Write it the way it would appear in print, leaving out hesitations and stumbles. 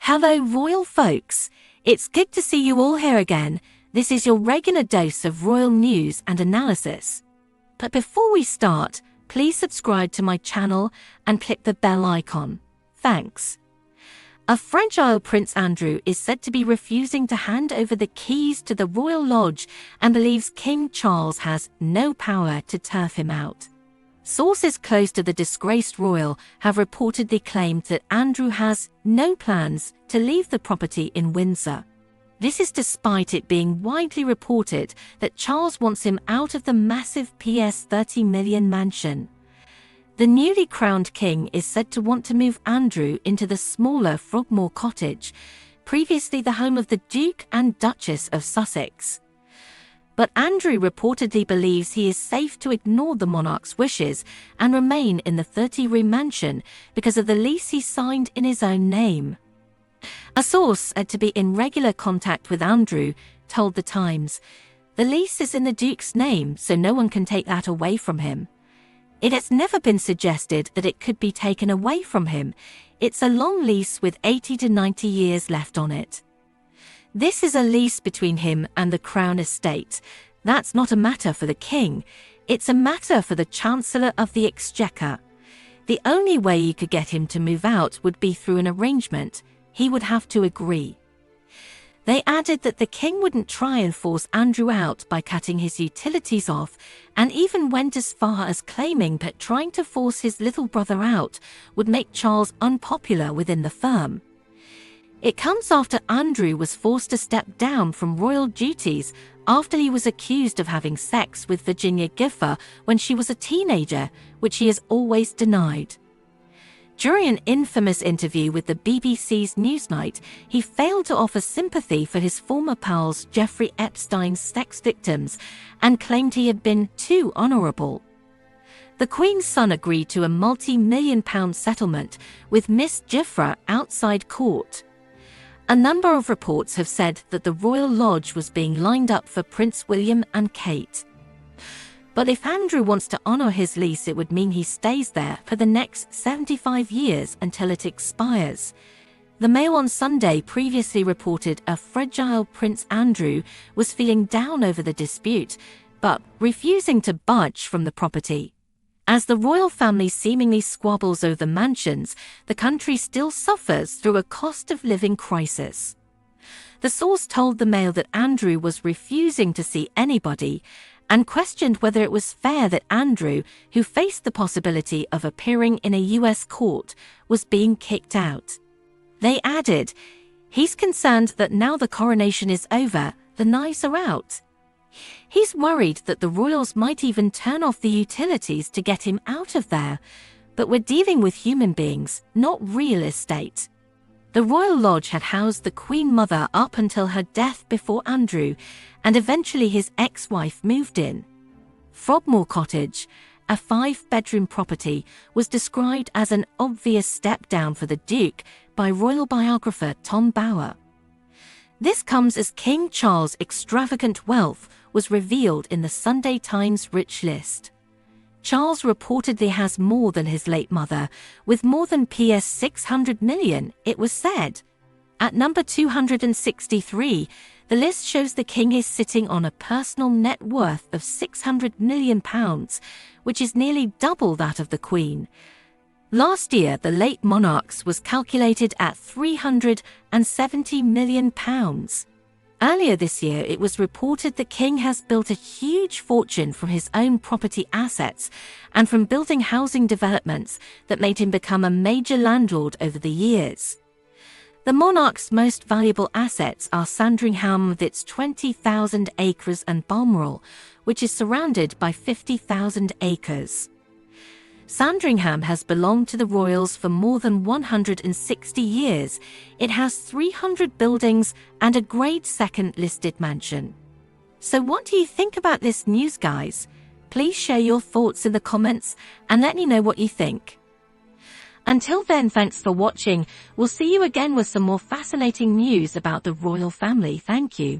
Hello royal folks, it's good to see you all here again. This is your regular dose of royal news and analysis. But before we start, please subscribe to my channel and click the bell icon. Thanks. A fragile Prince Andrew is said to be refusing to hand over the keys to the royal lodge and believes King Charles has no power to turf him out. Sources close to the disgraced royal have reportedly claimed that Andrew has no plans to leave the property in Windsor. This is despite it being widely reported that Charles wants him out of the massive £30 million mansion. The newly crowned king is said to want to move Andrew into the smaller Frogmore cottage, previously the home of the Duke and Duchess of Sussex. But Andrew reportedly believes he is safe to ignore the monarch's wishes and remain in the 30-room mansion because of the lease he signed in his own name. A source said to be in regular contact with Andrew told The Times, "The lease is in the Duke's name, so no one can take that away from him. It has never been suggested that it could be taken away from him. It's a long lease with 80 to 90 years left on it. This is a lease between him and the Crown Estate. That's not a matter for the king. It's a matter for the Chancellor of the Exchequer. The only way you could get him to move out would be through an arrangement. He would have to agree." They added that the king wouldn't try and force Andrew out by cutting his utilities off, and even went as far as claiming that trying to force his little brother out would make Charles unpopular within the firm. It comes after Andrew was forced to step down from royal duties after he was accused of having sex with Virginia Gifford when she was a teenager, which he has always denied. During an infamous interview with the BBC's Newsnight, he failed to offer sympathy for his former pals Jeffrey Epstein's sex victims and claimed he had been too honourable. The Queen's son agreed to a multi-million-pound settlement with Miss Gifford outside court. A number of reports have said that the Royal Lodge was being lined up for Prince William and Kate. But if Andrew wants to honour his lease, it would mean he stays there for the next 75 years until it expires. The Mail on Sunday previously reported a fragile Prince Andrew was feeling down over the dispute, but refusing to budge from the property. As the royal family seemingly squabbles over mansions, the country still suffers through a cost of living crisis. The source told the Mail that Andrew was refusing to see anybody and questioned whether it was fair that Andrew, who faced the possibility of appearing in a US court, was being kicked out. They added, "He's concerned that now the coronation is over, the knives are out. He's worried that the royals might even turn off the utilities to get him out of there, but we're dealing with human beings, not real estate." The Royal Lodge had housed the Queen Mother up until her death before Andrew, and eventually his ex-wife moved in. Frogmore Cottage, a 5-bedroom property, was described as an obvious step down for the Duke by royal biographer Tom Bower. This comes as King Charles' extravagant wealth was revealed in the Sunday Times rich list. Charles reportedly has more than his late mother, with more than £600 million, it was said. At number 263, the list shows the king is sitting on a personal net worth of £600 million, which is nearly double that of the Queen. Last year, the late monarch's was calculated at £370 million. Earlier this year, it was reported the king has built a huge fortune from his own property assets and from building housing developments that made him become a major landlord over the years. The monarch's most valuable assets are Sandringham with its 20,000 acres and Balmoral, which is surrounded by 50,000 acres. Sandringham has belonged to the royals for more than 160 years. It has 300 buildings and a Grade 2 listed mansion. So what do you think about this news, guys? Please share your thoughts in the comments and let me know what you think. Until then, thanks for watching. We'll see you again with some more fascinating news about the royal family. Thank you.